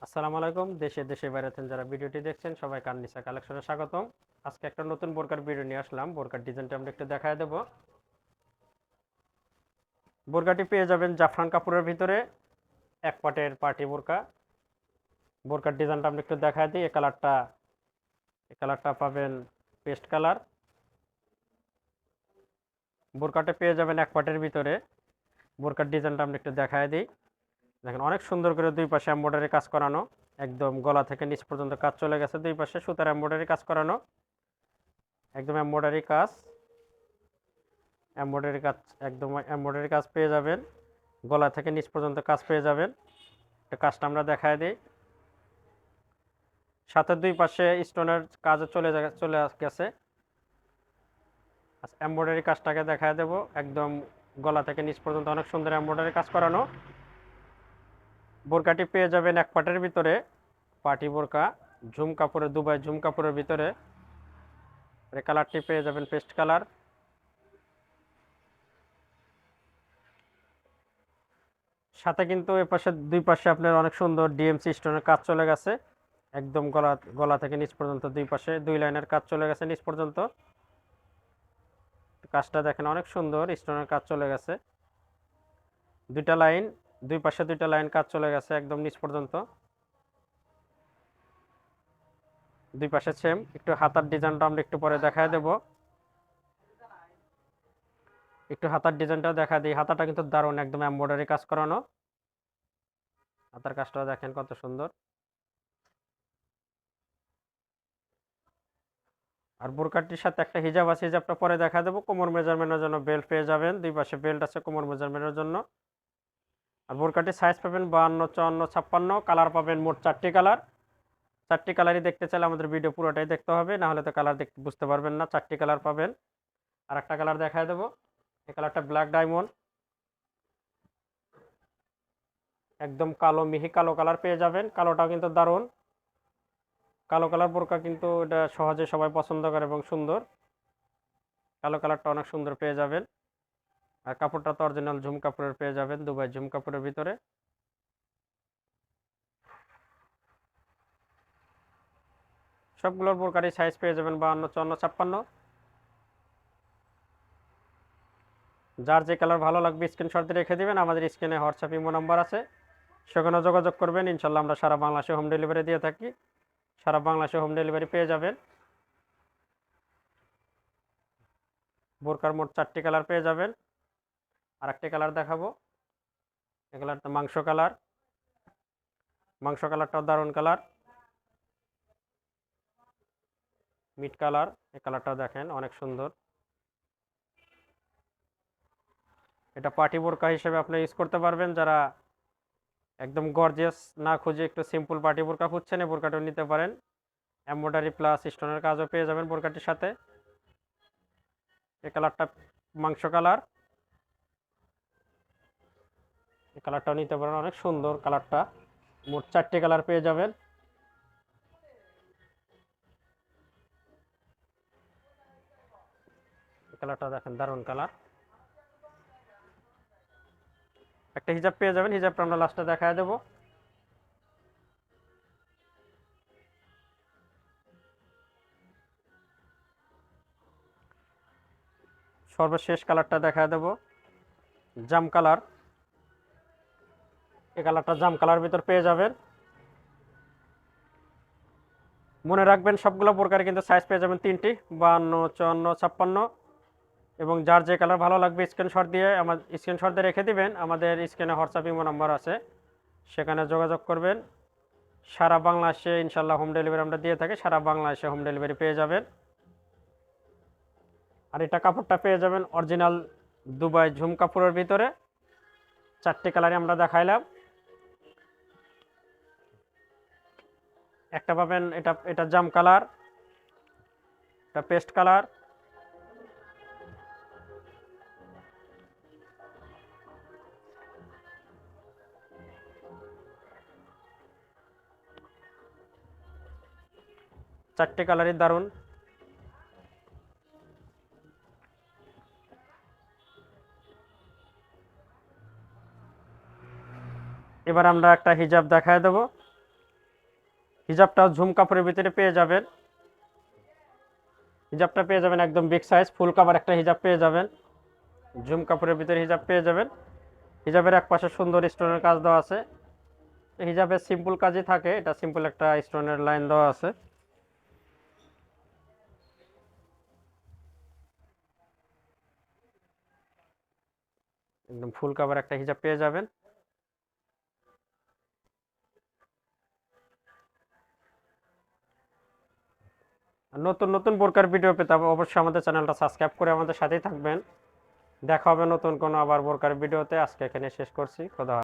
আসসালামু আলাইকুম। দেশে বাইরে থেকে যারা ভিডিওটি দেখছেন সবাইকে আননিসা কালেকশনে স্বাগতম। আজকে একটা নতুন বোরকার ভিডিও নিয়ে আসলাম। বোরকার ডিজাইনটা আমরা একটু দেখায় দেব। বোরকাটি পেয়ে যাবেন জাফরান কাপড়ের ভিতরে এক পাটের পার্টি বোরকা। বোরকার ডিজাইনটা আমরা একটু দেখায় দিই। এই কালারটা পাবেন পেস্ট কালার। বোরকাটা পেয়ে যাবেন এক পাটের ভিতরে। বোরকার ডিজাইনটা আমরা একটু দেখায় দিই। দেখেন অনেক সুন্দর করে দুই পাশে এমব্রয়ডারি কাজ করানো, একদম গলা থেকে নিচ পর্যন্ত কাজ চলে গেছে। দুই পাশে সুতার এমব্রয়ডারি কাজ করানো, একদম এমব্রয়ডারি কাজ। এমব্রয়ডারি কাজ একদম এমব্রয়ডারি কাজ পেয়ে যাবেন, গলা থেকে নিচ পর্যন্ত কাজ পেয়ে যাবেন। একটা কাজটা আমরা দেখায় দিই। সাথে দুই পাশে স্টোনের কাজও চলে গেছে। এমব্রয়ডারি কাজটাকে দেখায় দেব। একদম গলা থেকে নিচ পর্যন্ত অনেক সুন্দর এমব্রয়ডারি কাজ করানো। বোরকাটি পেয়ে যাবেন এক পাটের ভিতরে পার্টি বোরকা, ঝুম কাপড়ের, দুবাই ঝুম কাপড়ের ভিতরে। কালারটি পেয়ে যাবেন পেস্ট কালার। সাথে কিন্তু এ পাশে দুই পাশে আপনার অনেক সুন্দর ডিএমসি স্টোনের কাজ চলে গেছে। একদম গলা গলা থেকে নিচ পর্যন্ত দুই পাশে দুই লাইনের কাজ চলে গেছে নিচ পর্যন্ত। কাজটা দেখেন অনেক সুন্দর, স্টোনের কাজ চলে গেছে। দুইটা লাইন, দুই পাশে দুইটা লাইন কাজ চলে গেছে একদম নিচ পর্যন্ত। দুই পাশে সেম। একটু হাতার ডিজাইনটা আমরা একটু পরে দেখায় দেব। একটু হাতার ডিজাইনটা দেখা দিই। হাতাটা কিন্তু দারুণ, একদম এমব্রয়ডারি কাজ করানো। হাতার কাজটা দেখেন কত সুন্দর। আর বোরকাটির সাথে একটা হিজাব আছে, হিজাবটা পরে দেখা দেবো। কোমর মেজারমেন্টের জন্য বেল্ট পেয়ে যাবেন, দুই পাশে বেল্ট আছে কোমর মেজারমেন্টের জন্য। আর বোরকাটির সাইজ পাবেন 52, 54, 56। কালার পাবেন মোট 4টি কালার। 4টি কালারই দেখতে চাইলে আমাদের ভিডিও পুরোটাই দেখতে হবে, না হলে তো কালার দেখতে বুঝতে পারবেন না। 4টি কালার পাবেন। আর একটা কালার দেখায় দেবো। এই কালারটা ব্ল্যাক ডায়মন্ড, একদম কালো, মিহি কালো কালার পেয়ে যাবেন। কালোটাও কিন্তু দারুণ। কালো কালার বোরকা কিন্তু এটা সহজে সবাই পছন্দ করে এবং সুন্দর। কালো কালারটা অনেক সুন্দর পেয়ে যাবেন। আর কাপড়টা তো অরিজিনাল ঝুম কাপড়ের পেয়ে যাবেন, দুবাই ঝুম কাপড়ের ভিতরে। সবগুলোর বোরকারই সাইজ পেয়ে যাবেন 52, 54, 56। যার যে কালার ভালো লাগবে স্ক্রিনশট দিয়ে রেখে দিবেন। আমাদের স্ক্রিনে হোয়াটসঅ্যাপ ইমো নাম্বার আছে, সেখানে যোগাযোগ করবেন। ইনশাল্লাহ আমরা সারা বাংলাদেশে হোম ডেলিভারি দিয়ে থাকি। সারা বাংলাদেশে হোম ডেলিভারি পেয়ে যাবেন। বোরকার মোট 4টি কালার পেয়ে যাবেন। আর একটি কালার দেখাবো। এই কালারটা মাংস কালার। মাংস কালারটাও দারুণ কালার, মিট কালার। এই কালারটাও দেখেন অনেক সুন্দর। এটা পার্টি বোরকা হিসেবে আপনি ইউজ করতে পারবেন। যারা একদম গর্জিয়াস না খুঁজে একটু সিম্পল পার্টি বোরকা খুঁজছেন, এই বোরকাটাও নিতে পারেন। এমব্রয়ডারি প্লাস স্টোনের কাজও পেয়ে যাবেন বোরকাটির সাথে। এই কালারটা মাংস কালার। এই কালারটাও নিতে পারেন, অনেক সুন্দর কালারটা। মোট 4টি কালার পেয়ে যাবেন। এই কালারটা দেখেন দারুণ কালার। একটা হিজাব পেয়ে যাবেন, হিজাবটা আমরা লাস্টে দেখায় দেবো। সর্বশেষ কালারটা দেখায় দেবো, জাম কালার। এই কালারটা জাম কালার ভিতর পেয়ে যাবেন। মনে রাখবেন সবগুলো বোরকারে কিন্তু সাইজ পেয়ে যাবেন 3টি, 52, 54, 56। এবং যার যে কালার ভালো লাগবে স্ক্রিনশট দিয়ে রেখে দিবেন। আমাদের স্ক্রিনে হোয়াটসঅ্যাপ ইমো নাম্বার আছে, সেখানে যোগাযোগ করবেন। সারা বাংলাদেশে ইনশাল্লাহ হোম ডেলিভারি আমরা দিয়ে থাকি। সারা বাংলাদেশে হোম ডেলিভারি পেয়ে যাবেন। আর এটা কাপড়টা পেয়ে যাবেন অরিজিনাল দুবাই ঝুম কাপড়ের ভিতরে। 4টি কালারই আমরা দেখাইলাম। একটা পাবেন এটা এটা জাম কালার, এটা পেস্ট কালার। চারটে কালারই দারুণ। এবার আমরা একটা হিজাব দেখায় দেবো। হিজাবটা ঝুম কাপড়ের ভিতরে পেয়ে যাবেন। হিজাবটা পেয়ে যাবেন একদম বিগ সাইজ ফুল কাভার একটা হিজাব পেয়ে যাবেন। ঝুম কাপড়ের ভিতরে হিজাব পেয়ে যাবেন। হিজাবের এক পাশে সুন্দর স্টোনের কাজ দেওয়া আছে। হিজাবের সিম্পল কাজই থাকে, এটা সিম্পল একটা স্টোনের লাইন দেওয়া আছে। একদম ফুল কাভার একটা হিজাব পেয়ে যাবেন। আর নতুন নতুন বোরকার ভিডিও পেতে অবশ্যই আমাদের চ্যানেলটা সাবস্ক্রাইব করে আমাদের সাথেই থাকবেন। দেখা হবে নতুন কোনো আবার বোরকার ভিডিওতে। আজকে এখানে শেষ করছি। খোদা হাফেজ।